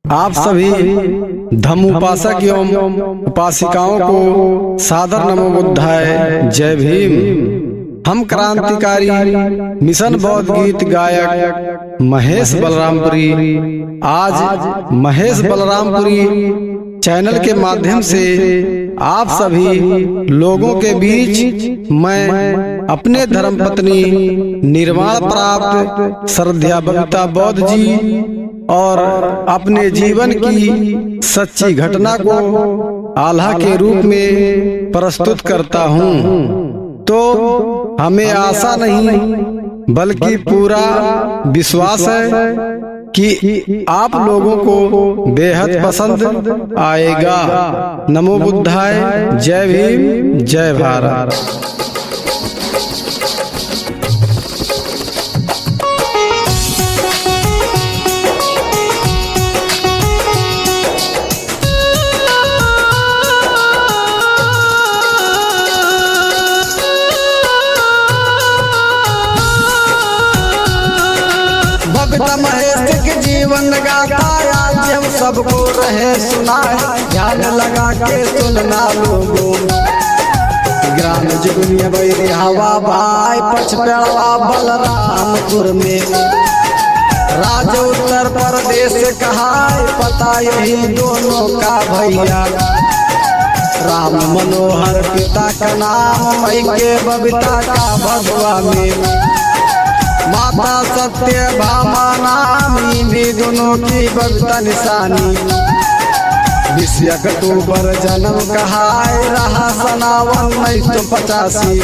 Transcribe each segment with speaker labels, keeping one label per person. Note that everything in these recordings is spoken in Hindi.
Speaker 1: आप सभी धम्म उपासक एवं उपासिकाओं को सादर नमो बुद्धाय, जय भीम। हम क्रांतिकारी मिशन बौद्ध गीत गायक महेश बलरामपुरी आज महेश बलरामपुरी चैनल के माध्यम से आप सभी लोगों के बीच मैं अपने धर्मपत्नी निर्वाण प्राप्त श्रद्धा बबीता बौद्ध जी और अपने जीवन की सच्ची घटना को आल्हा के रूप में प्रस्तुत करता हूँ। तो हमें आशा नहीं बल्कि पूरा विश्वास है कि आप लोगों को बेहद पसंद आएगा। नमो बुद्धाय, जय भीम, जय भारत।
Speaker 2: महेश के जीवन गाथा आज हम सबको रहे सुनाए, ध्यान लगा के सुनना लोगों। ग्राम जुगनिया बैरी हवा भाई पचपेड़वा बलरामपुर में, राज उत्तर प्रदेश कहा पता यही दोनों का भैया। राम मनोहर पिता का नाम, मई के बबीता का भगवा में, माता सत्य भामा नाम, भी दोनों की बबीता निशानी। 20 अक्टूबर जन्म कहाय रहा सनावन 1985।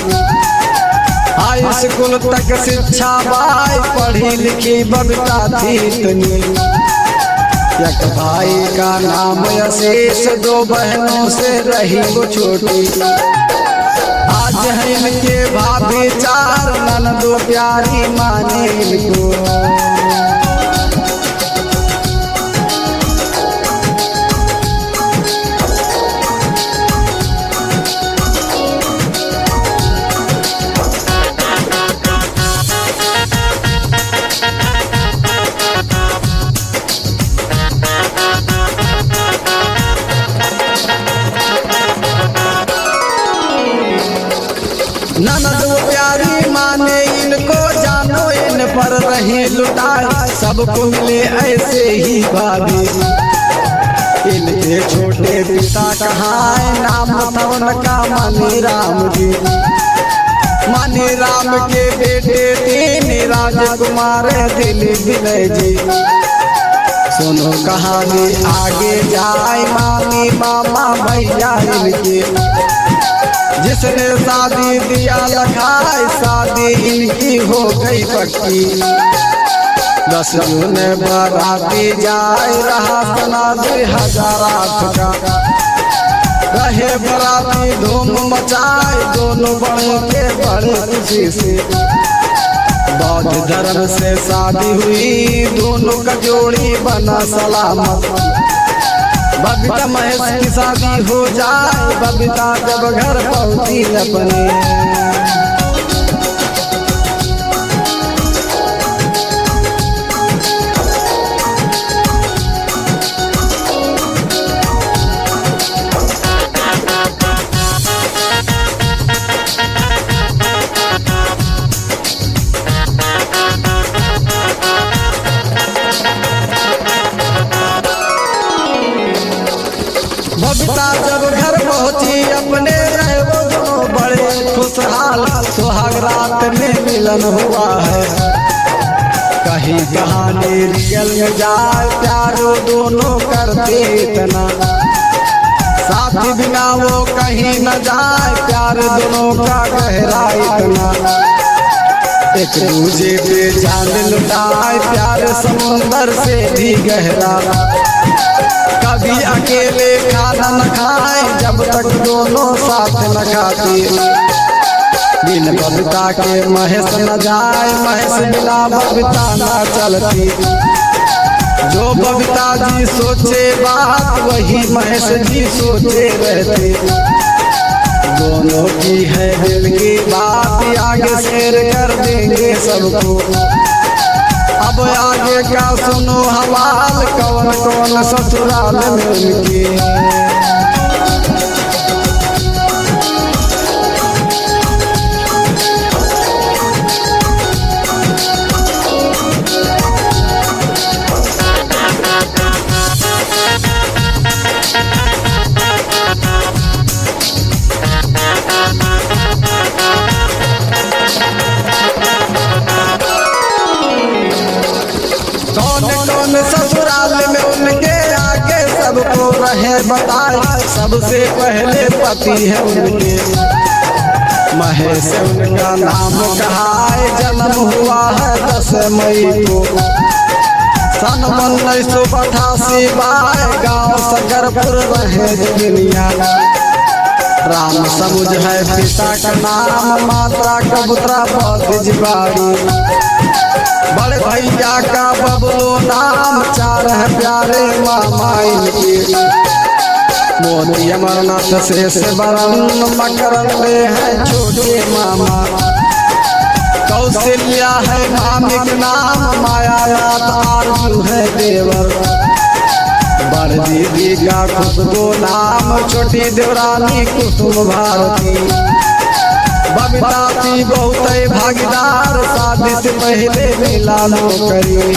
Speaker 2: हाई स्कूल तक शिक्षा बाई पढ़ी लिखी बबीता थी इतनी। एक भाई का नाम आशीष, 2 बहनों से रही वो छोटी। आज है इनके भाभी 4 ननदो प्यारी माने इनको। ननदो प्यारी माने इनको, जानो इन पर रही लुटाई, सबको मिले ऐसे ही भाभी। इनके छोटे पिता कहाँ नाम था उनका मनी राम जी। मनी राम के बेटे 3 राजकुमार दिलीप विनय जी। सुनो कहानी आगे जाए, मामी मामा भैया इनके, जिसने शादी दिया लखाए शादी इनकी हो गई पक्की। 10 जून बाराती जाए रहा सना 2008 का, रहे बराती धूम मचाए दोनों बड़े के बड़े खुशी से। बौद्ध धर्म से शादी हुई, दोनों का जोड़ी बना सलामत। बबीता महेश की शादी हो जाए, बबीता जब घर पहुंची अपने। बबीता जब घर पहुंची अपने, रहे वो दोनों बड़े खुशहाल। सुहाग रात में मिलन हुआ है, कहीं कहानी रियल में जाए, प्यारो दोनों करते इतना। साथी बिना वो कहीं न जाए, प्यार दोनों का गहरा इतना। एक दूजे पे जान लुटाए, प्यार समुंदर से भी गहरा। कभी अकेले खाना न खाए जब तक दोनों साथ न खाते। बिन बबीता के महेश न जाए, महेश बिना बबीता न चलती। जो बबीता जी सोचे बात वही महेश जी सोचे रहते। दोनों की है दिल की बात, आगे शेयर कर देंगे सबको। अब आगे का सुनो हवाल, कौन कौन ससुराल में उनके। ससुराल में उनके आगे सबको रहे बताए, सबसे पहले पति है उनके। महेश उनका नाम कहाए, जन्म हुआ है 10 मई को सन 1988 बाय गाँव सकरपुर रहे दुनिया। राम समुझ है पिता का नाम, माता कबूतरा बहुत बाड़ी। बड़े भैया का बबलू नाम, 4 है प्यारे मामा इनके। मोदी अमरनाथ शेष बरन, मकरंदे है छोटे मामा। कौशल्या है मामी के नाम, माया आरजू है देवर। बड़ दीदी का खुशबू नाम, छोटी देवरानी कुसुम भारती। बबीता थी बहुत भागीदार, शादी से पहले मिला नौकरी।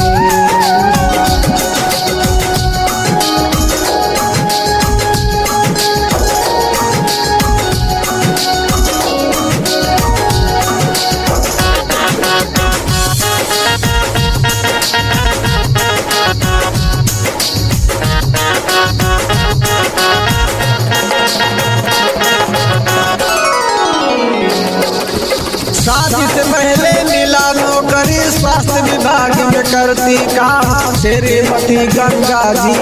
Speaker 2: शादी से पहले मिला नौकरी, स्वास्थ्य विभाग में करती काम। श्रीमती गंगा जी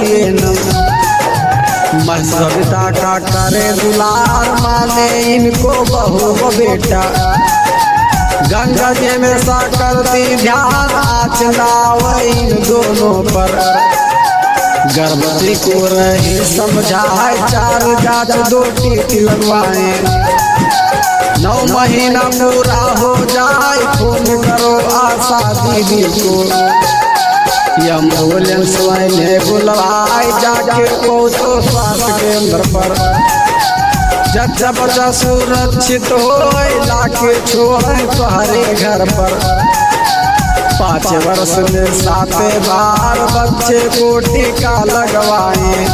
Speaker 2: बबीता का करे दुलार, माने इनको बहू बेटा। गंगा जी में सा करती ध्यान, आचना इन दोनों पर। गर्भवती को रही समझाए, 4 जांच 2 टीटी लगवाए। 9 महीना पूरा हो जाए, फोन करो आशा दीदी को। एम्बुलेंस वाले बुलवाए, जाके पहुँचो स्वास्थ्य केंद्र पर। जब बच्चा सुरक्षित हो, लाके छोड़े तुम्हारे घर पर। 5 वर्ष में 7 बार बच्चे को टीका लगवाए।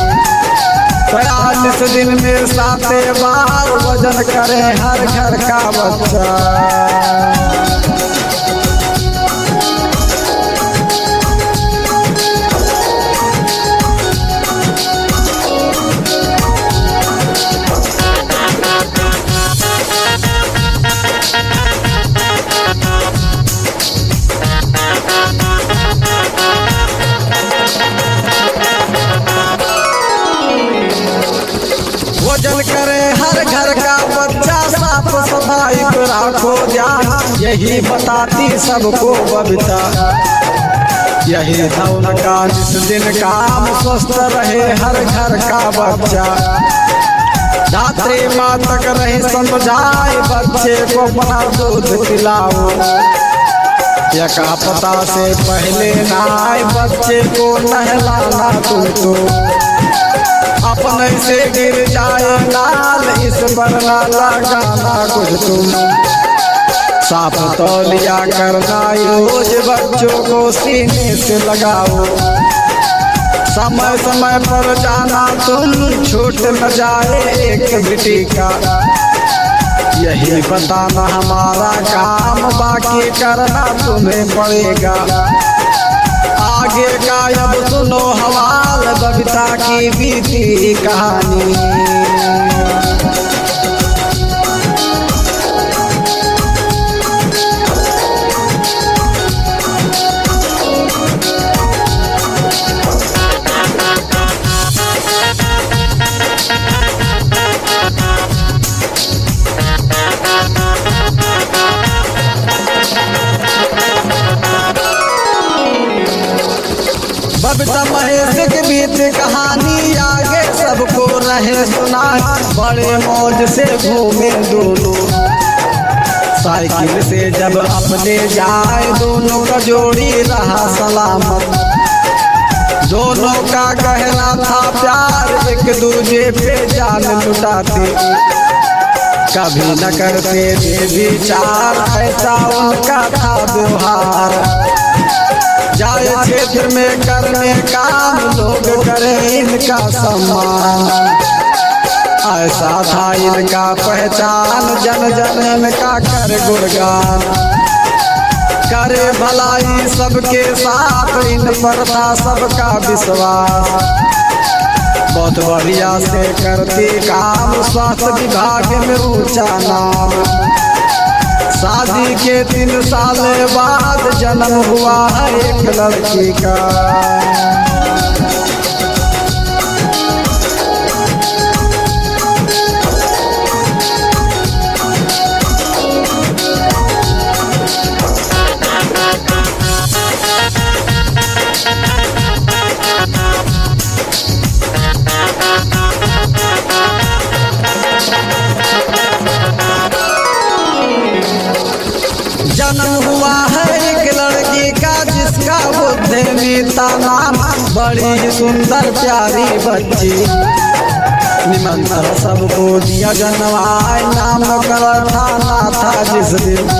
Speaker 2: 43 दिन में 7 बार वजन करे हर घर का बच्चा। वजन करे हर घर का बच्चा, साफ सफाई को राखो ध्यान। यही बताती सबको बबीता, यही था उनका जिस दिन काम। स्वस्थ रहे हर घर का बच्चा, दात्री माँ तक रहे समझाए। बच्चे को अपना दूध पिलाओ, यका पता से पहले नहाए। बच्चे को नहलाना तुमको, अपने से गिर जाए लाल, इस पर ना लगाना कुछ तुम। साफ तौलिया करना यूज, बच्चों को सीने से लगाओ। समय समय पर जाना तुम, छूट न जाए एक बेटी का। यही बताना हमारा काम, बाकी करना तुम्हें पड़ेगा। आगे का अब सुनो हवाल, बबीता की बीती कहानी। बबीता महेश के बीच कहानी आगे सबको रहे सुना। बड़े मौज से घूमे दोनों, साइकिल से जब अपने जाए दोनों का जोड़ी रहा सलामत। दोनों का गहरा था प्यार, एक दूजे पे जान लुटाते, कभी न करते थे विचार, ऐसा उनका था व्यवहार। जाए क्षेत्र में करने काम, लोग करें इनका सम्मान, ऐसा था इनका पहचान। जन जन इनका कर गुणगान, करे भलाई सबके साथ, इन पर था सबका विश्वास। बहुत बढ़िया से करती काम, स्वास्थ्य विभाग में ऊंचा नाम। शादी के 3 साल बाद जन्म हुआ है एक लड़की का। जन्म हुआ है एक लड़की का, जिसका बुद्धमिता नाम। बड़ी ही सुंदर प्यारी बच्ची, निमंत्रण सबको दिया जनवाए। नाम करना था जिस दिन,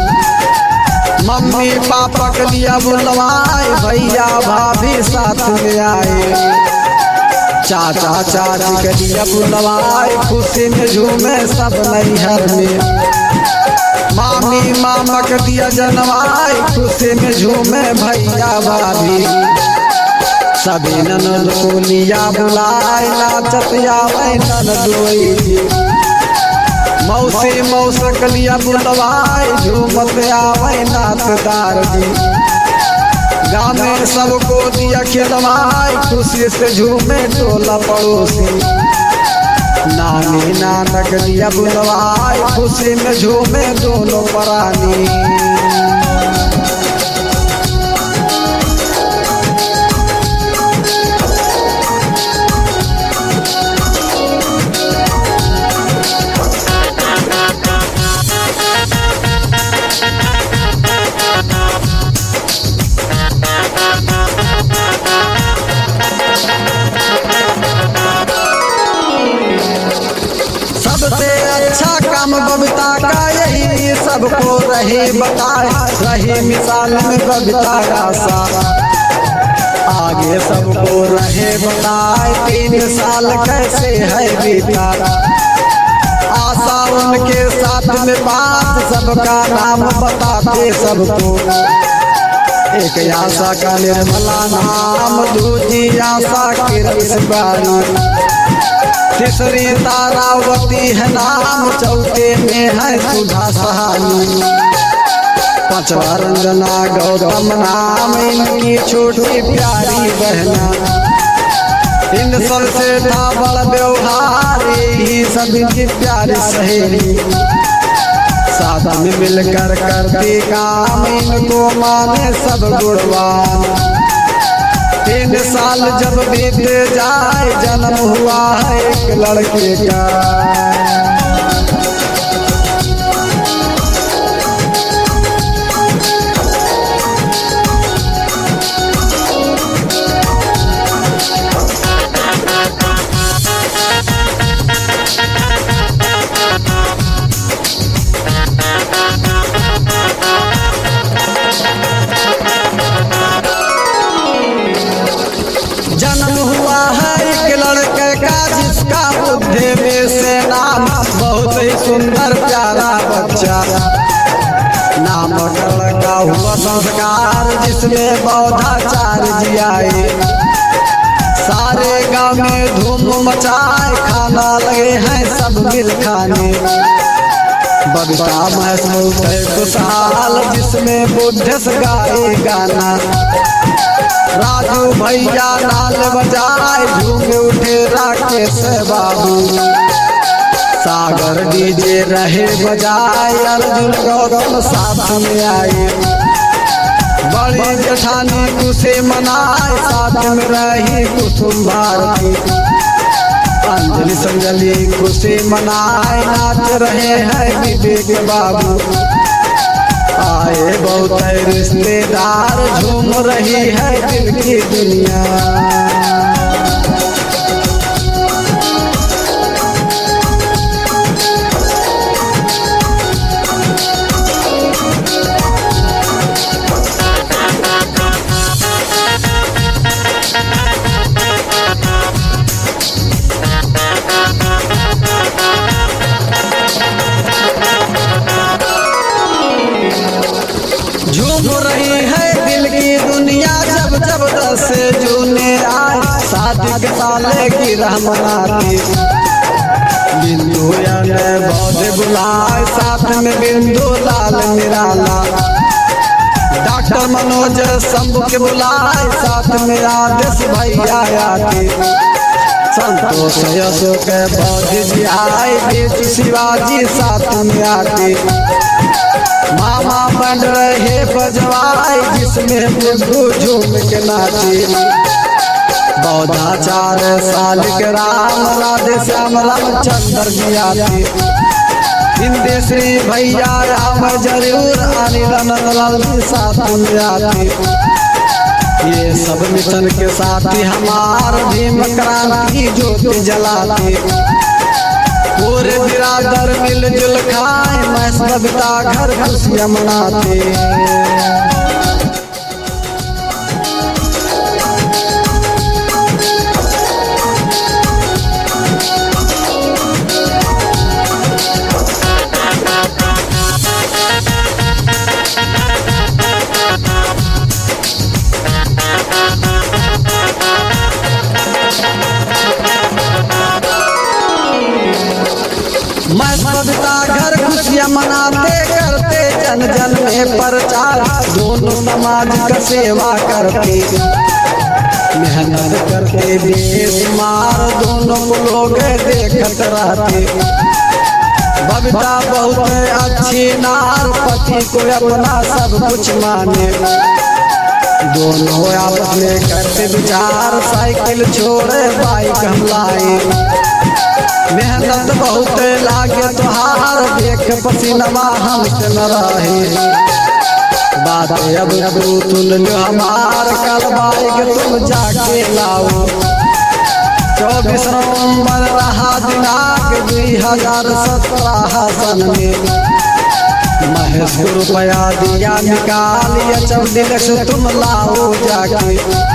Speaker 2: मम्मी पापा के लिया बुलवाए, भैया भाभी साथ में आए। चाचा चाची के लिया बुलवाए, खुशी में झूमे सब नैहर में। मामी मामा के दिया जनवाए, खुशी में झूमे भैया भाभी। सभी ननद को लिया बुलाए, नाचत आवे ननदोई। मौसी मौसक लिया बुलवाए, झूमत आवे नाचदार जी। गाँव में सबको दिया खिलवाए, खुशी से झूमे टोला पड़ोसी। नानी नानक लिया बुलवाए, खुशी में झूमे दोनों परानी। सबसे अच्छा काम बबीता का यही सबको रहे बताए। रही मिसाल में बबीता का सा, आगे सबको रहे बताए। 3 साल कैसे है बीता, आशा उनके साथ में बात, सबका नाम बताते सबको। एक आशा का निर्मला नाम, दूजी आशा किरण सिबारी, तीसरी तारावती है नाम, चौथे में है सुधा सहानी। 5वां रंजना गौतम नाम, इनकी छोटी प्यारी बहना। इन सबसे था बड़ व्यवहार, यही सभी की प्यारी सहेली। सादा में मिलकर करती काम, इनको माने सब गुणवान। 3 साल जब बीत जाए, जन्म हुआ है एक लड़के का। जन्म हुआ है एक लड़के का, जिसका बुद्धि में से नाम। बहुत ही सुंदर प्यारा बच्चा, नामकरण का हुआ संस्कार, जिसमें बौद्धाचार्य जी आए। सारे गांव में धूम मचाए, खाना लगे हैं सब मिल खाने। बबीता महसूस है खुशहाल, जिसमें बुद्धस गाए गाना। राजू भैया नाल बजाए, झूम उठे राकेश बाबू। सागर डीजे रहे बजाए, अर्जुन गौतम साथ में आए। बड़ी जेठानी खुशी मनाए साथ में रही कुसुम भारती। अंजलि संजलि खुशी मनाए नाच रहे हैं विवेक बाबू। आए बहुत रिश्तेदार झूम रही है दिल की दुनिया। झूम रही है दिल की दुनिया जब जब 10 जूने आए शादी के साले की रहमनाती। बिंदु बौद्ध बुलाए साथ में बिंदु लाल निराला। डॉक्टर मनोज शंभू के बुलाए साथ में आदेश भैया आते। संतोष अशोक बौद्ध जी आए बीच शिवाजी साथ में आते। मामा बन रहे बजवाए जिसमें बिंदु झूम के नाचे। बौद्धाचार साल के राम राधे श्याम रामचंद्र जी आते। हिंदी श्री भैया राम जरूर अनिल नंदलाल जी साथ में आते। ये सब मिशन के साथी हमार भीम क्रांति ज्योति जलाते। पूरे बिरादर मिलजुल खाए मैं सबता घर खुशियाँ मनाते। मैं सबता घर खुशियाँ मनाते करते जन जन में प्रचार। दोनों समाज का सेवा करते मेहनत करते बेशुमार दोनों को लोग देखत रहते। बबीता बहुत अच्छी नार पति को अपना सब कुछ माने। दोनों आपस में करते विचार साइकिल छोड़े बाइक हम लाए। मेहनत बहुत लागे तुहार देख पसीनवा हमसे न रहे। बात अब तू सुन लो हमार कल बाइक तुम जाके लाओ। 24 नवंबर रहा दिनांक 2017 सन में। महेश को रुपया दिया निकाल ये 14 लाख तुम लाओ जाके।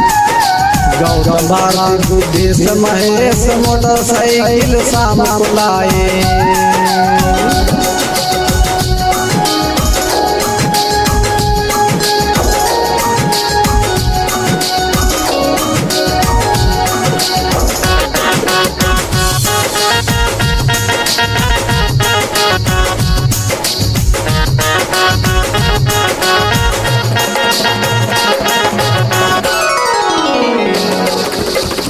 Speaker 2: गौरव भारती बुद्धि से महेश मोटरसाइकिल शाम को लाए।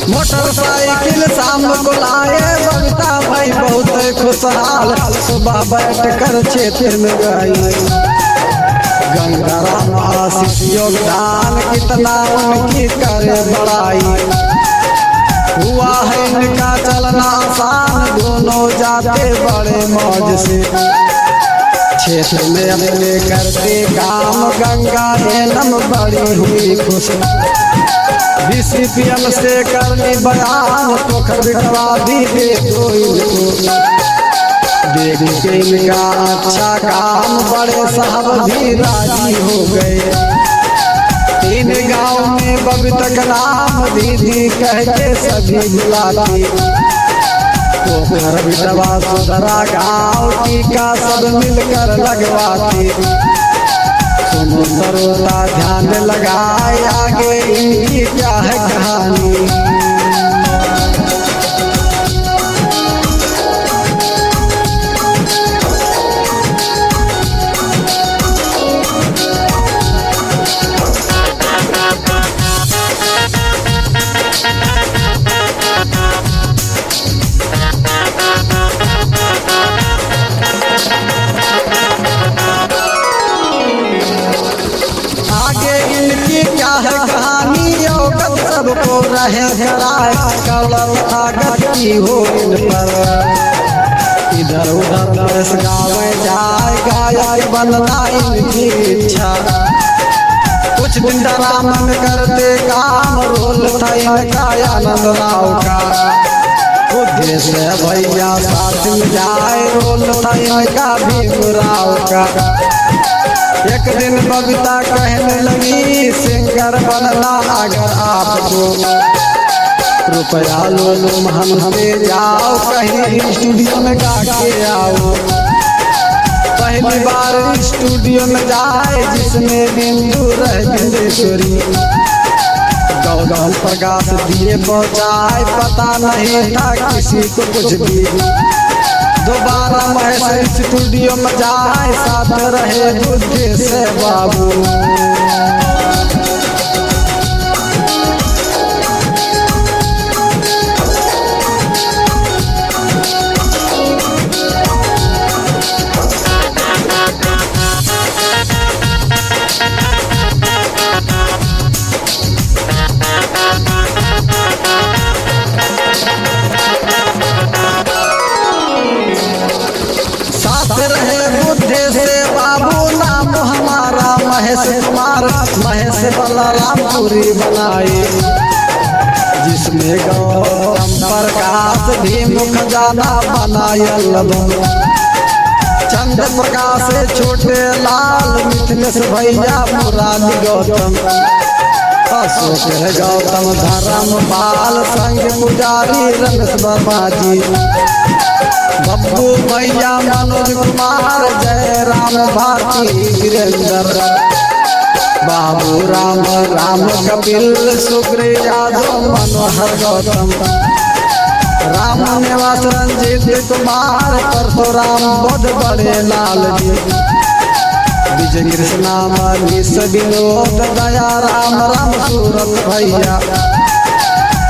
Speaker 2: मोटरसाइकिल शाम को लाए बबीता भाई बहुत खुशहाल। सुबह बैठ कर क्षेत्र में गई। गंगाराम आशीष योगदान कितना उनकी करे बड़ाई। हुआ है इनका चलना आसान दोनों जाते बड़े मौज से। क्षेत्र में अपने करते काम गंगा एनम बड़ी हुई खुश। BCPM से करनी बयान पोखर बिटवा भी दे दो इनको। देख के इनका अच्छा काम बड़े साहब भी राजी हो गए। 3 गांव में बबीता का नाम दीदी कह के सभी बुलाती। पोखर बिटवा सुधरा गाँव टीका सब मिलकर लगवाती। सुनो सरोता ध्यान लगाए आगे इनकी क्या है कहानी। की क्या है कहानी, औकत सबको रहे कराए, कलर था गति हो इन पर। इधर उधर देश गावे जाए, गायक बनना इनकी इच्छा। कुछ दिन ड्रामा में करते काम, रोल था इनका आनंद राव का। उद्देश्य भैया साथ में जाए, रोल था इनका भीमराव का। एक दिन बबीता कहने लगी, सिंगर बनना अगर आपको रुपया लो हमसे जाओ, कहीं स्टूडियो में गा के आओ। पहली बार स्टूडियो में जाए, जिसमें बिंदु रह बिंदेश्वरी। गौगल प्रकाश दिए पहुँचाए, पता नहीं था किसी को कुछ भी। दोबारा महेश स्टूडियो में जाए, साथ रहे बुद्धि से बाबू। महेश कुमार महेश बलरामपुरी बनाए, जिसमें गौतम प्रकाश भी मुख जाना बनायल। चंद्र प्रकाश छोटे लाल, मिथिलेश भैया मुरारी गौतम। अशोक गौतम धर्मपाल संग पुजारी रमेश वर्मा जी। बब्बू भैया मनोज कुमार, जय राम भारती वीरेंद्र। बाबू राम राम कपिल सुग्री यादव मनोहर गौतम। राम निवास रंजीत कुमार, परशुराम बोध बड़े लाल जी। विजय कृष्णा मनीष विनोद, दया राम राम सूरत भैया।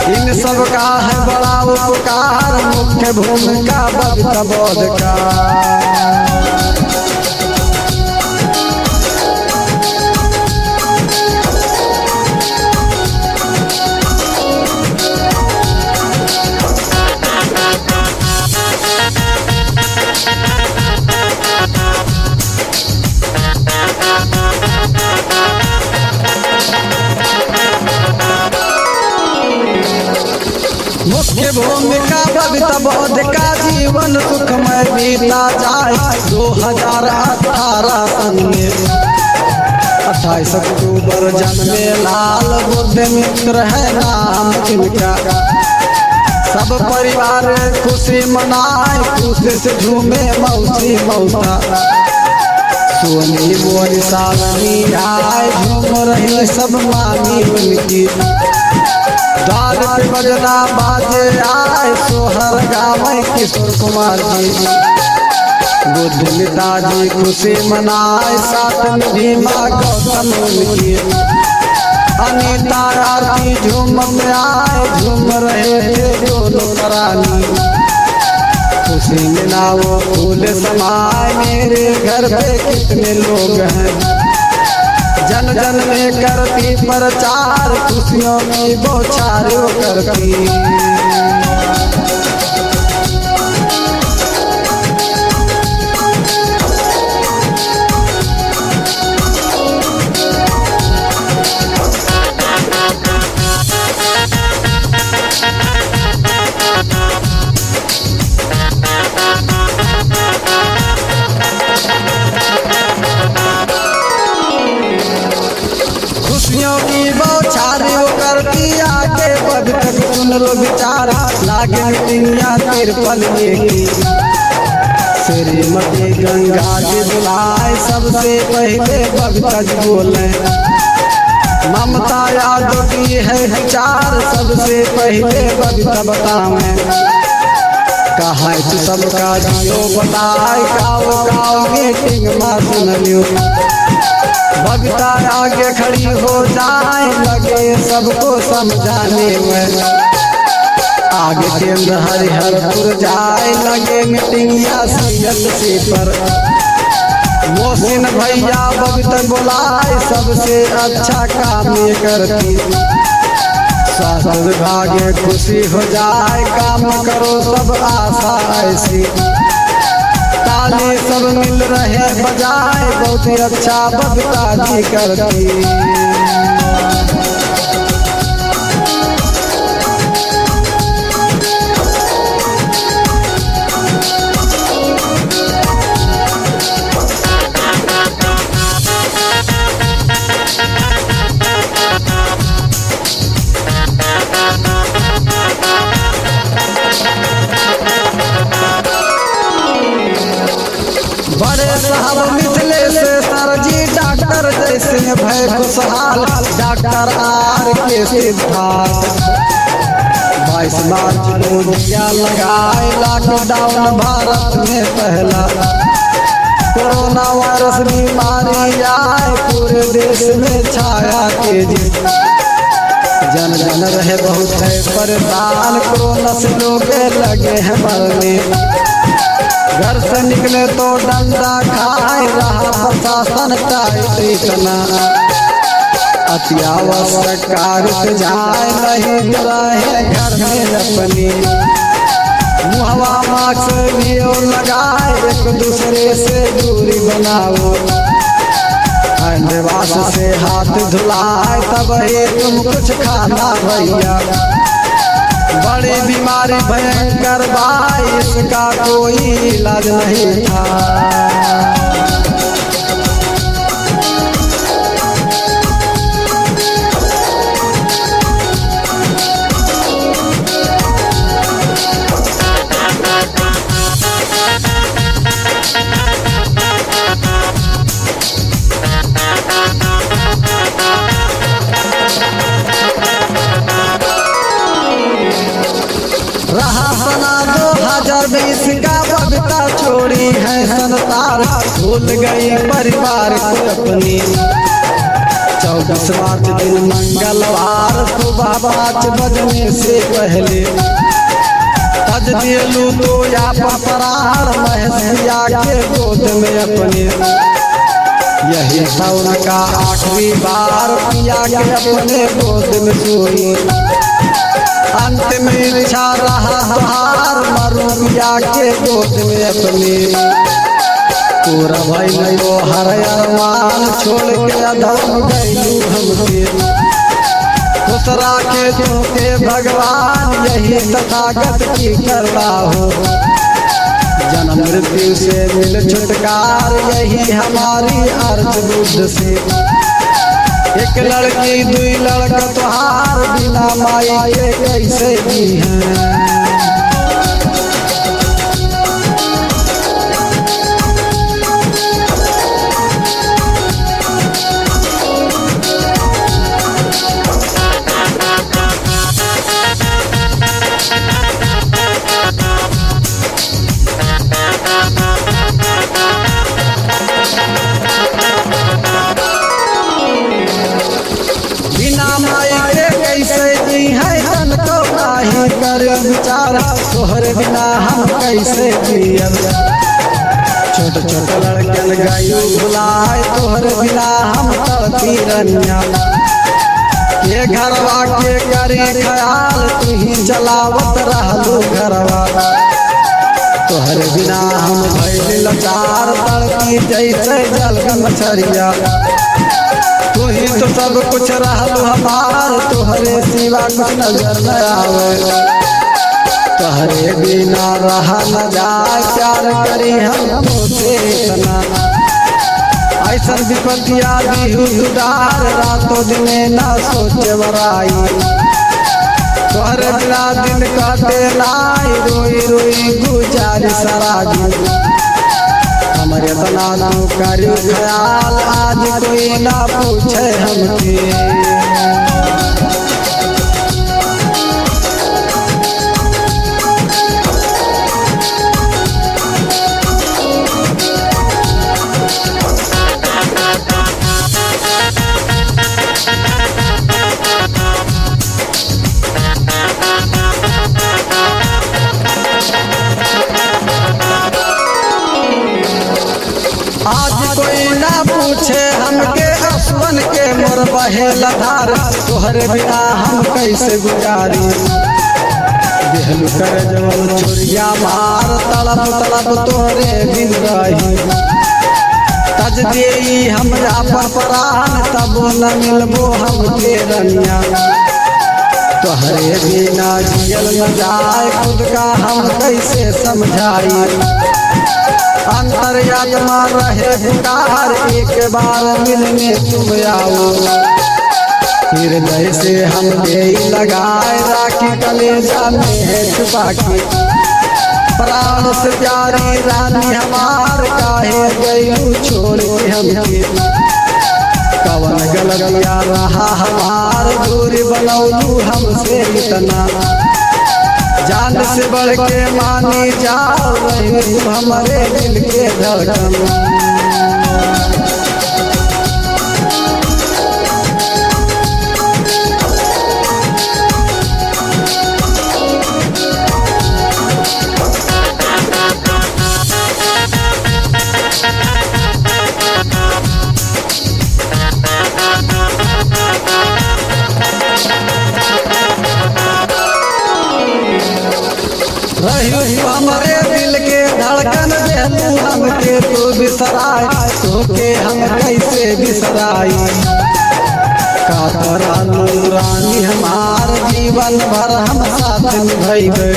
Speaker 2: इन सब का है बड़ा उपकार, मुख्य भूमिका बबीता बोध का। मुख्य भूमिका बबीता बोध का, जीवन सुखमय बीता जाए। 2018 सन में 28 अक्टूबर जन्मे लाल, बुद्ध मित्र है नाम इनका। सब परिवार खुशी मनाए, खुशी से झूमे मौसी मौसा। सोनी मोरी सालनी आए, झूम रही सब मानी उनकी। द्वार पे बजना बाजे आए, सोहर गावे किशोर कुमार जी। बुद्धमिता जी खुशी मनाए, साथ में भीमा गौतम उनकी। अनीता आरती झूम में आए, झूम रहे थे दोनों रानी। खुशी में ना वो फूल समाए, मेरे घर पे कितने लोग हैं। जन जन में करती प्रचार, खुशियों में बौछार करती। सुन लो विचार, लागे दुनिया तिरपल की। श्रीमती गंगा जी बुलाए, सबसे पहले बबीता जी बोले। ममता यादव की है विचार, सबसे पहले बबीता बतावे। कहा तू सबका जियो बताए, गाओ गाओ मीटिंग में सुन लियो। बबीता आगे खड़ी हो जाए, लगे सबको समझाने में। आगे केंद्र हरिहरपुर जाए, लगे मीटिंग या सीएससी पर। मोहसिन भैया बबीता बोलाए सबसे अच्छा काम ये करती। स्वास्थ्य विभाग खुशी हो जाए काम करो सब आशा ऐसी। ताली सब मिल रहे बजाए बहुत ही अच्छा बबीता जी करती। बड़े साहब मिथिले से सरजी डॉक्टर जैसे भय खुशहाल डॉक्टर आर के सिद्धार्थ। 22 मार्च को दिया लगाए लॉकडाउन भारत में पहला। कोरोना वायरस बीमारी आए पूरे देश में छाया तेजी। जन जन रहे बहुत है परेशान कोरोना से लोग लगे हैं मरने। घर से निकले तो डंडा खाए रहा प्रशासन टाइट इतना। अत्यावश्यक कार्य से जाए नहीं रहे घर में अपनी। मुहवा मास्क भी लगाए एक दूसरे से दूरी बनाओ। हैंडवाश से हाथ धुलाए तब ही तुम कुछ खाना भैया। बड़ी बीमारी भयंकर भाई इसका कोई इलाज नहीं था। रहा सना 2020 का बबीता छोड़ी है संसार। भूल गई परिवार को अपनी। 24 मार्च दिन मंगलवार सुबह 5 बजने से पहले। तज दिलू तो या परार महसिया के गोद में अपने। यही सावन का आखिरी बार पिया के अपने गोद में सोई। अंतिम इच्छा रहा हार मरू पिया के गोद में अपने। पूरा भाई नहीं हर अरमान छोड़ के अधम गई हमके। खुश राखे तुमके भगवान यही तथागत की करवा हो। जन्म मृत्यु से मिल छुटकार यही हमारी अर्ज बुद्ध से। एक लड़की 2 लड़का तुहार बिना माई के कैसे जी हैं। कर विचार तोहर बिना हम कैसे जियब। छोट छोट लड़कन गयू भुलाए तोहर बिना हम तड़पी रनिया। ये घरवा के करी ख्याल तू ही चलावत रहलू घरवा। तोहर बिना हम भइल लाचार तड़पी जैसे जल मछरिया। तू ही तो सब कुछ रहलू हमार तोहरे सिवा कुछ नजर न आवे। तोहरे बिना रहा न जाए प्यार करी हम से इतना। ऐसा विपत्तिया दी उदार रातों दिन ना सोचे बराई। तोहरे बिना दिन काटे लाई रोई रोई गुजारी सरागी। हमारे तना तू करी ख्याल आज कोई ना पूछे हमके। आज बहे लधार तोहरे बिना हम कैसे गुजारी। दिल कर जवल छोरिया मार तड़प तड़प तोहरे बिन रही। तज देई हमरा पर प्राण तब न मिलबो हमके रनिया। तोहरे बिना जियल न जाए खुद का हम कैसे समझाई। अंतर्यात्मा रहे पुकार एक बार मिलने तुम आओ। हृदय से हम लगाए राखी कलेजा में है छुपा के। प्राण से प्यारी रानी हमार काहे गई छोड़ के हमके। कवन गलतिया रहा हमार दूरी बनौलू हमसे इतना। जान से बढ़ के मानी जाओ रही तुम हमारे दिल के धड़कन। रही हमारे दिल के धड़कन देहू हमके तू बिसराय। तोके हम कैसे बिसराई। कातरा नूरानी हमार जीवन भर हम साथ निभाइबे।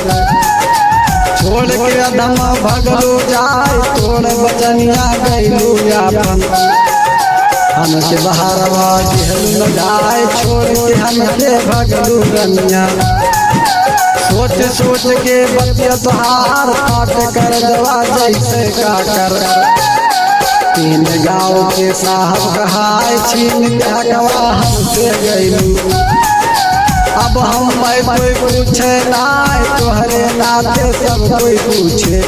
Speaker 2: छोड़ के अधम भगलू जाए तोड़ बचनिया गईलू यापन। हमसे बहारवा जेहलू न जाए छोड़ के हमके भगलू रनिया। सोच सोच के बतिया तोहार फाट कर दवा जैसे काकर। तीन गाँव के साहब कहाय छीन के हकवा हमसे गईलू। अब हम कोई पूछे नाय तोहरे नाते सब कोई पूछे।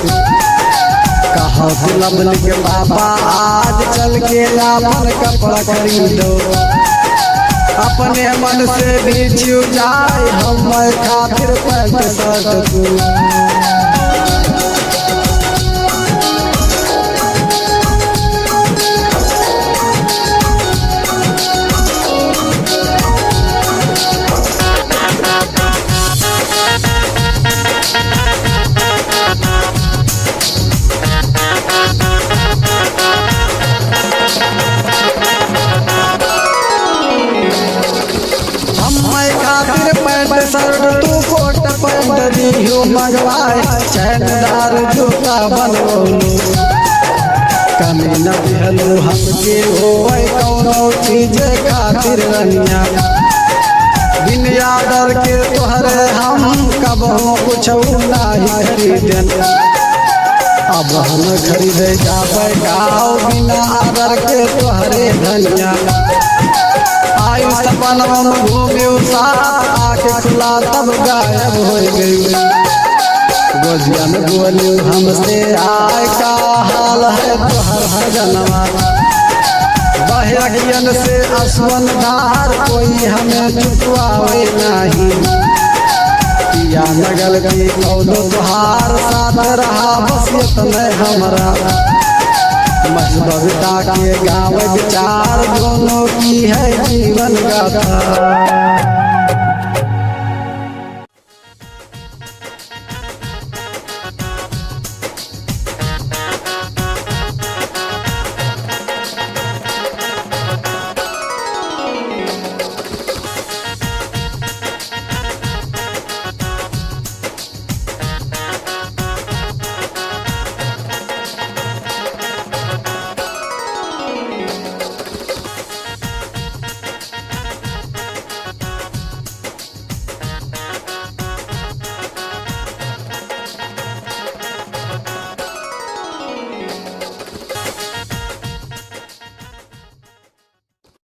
Speaker 2: कहो लबन के बाबा आज चल के लापन कपड़ा खरीदो। अपने मन से भी छिउ जाए हम खातिर पैंट शर्ट तू। शर्ट तू कोट पैंट दियो मंगवाए चैनदार जूता बनवलू। कमी न दिहलू हमके होए कौनो चीज खातिर रनिया। बिन आदर के तोहरे हम कबहू कुछ नहीं खरीदन। अब हम खरीदे जाबे गाँव बिना आदर के तोहरे धनिया। आयु सपनवा में घूमे साथ आके खुला तब गायब हो गई। गोजिया में बोलू हमसे आय का हाल है तोहर भजनवा। बहरियन से असवन धार कोई हमें चुकवावे नहीं। पिया नगल की कौनो तोहार साथ रहा बसियत में हमरा। मजबूता के गाँव विचार दोनों की है जीवन गाथा।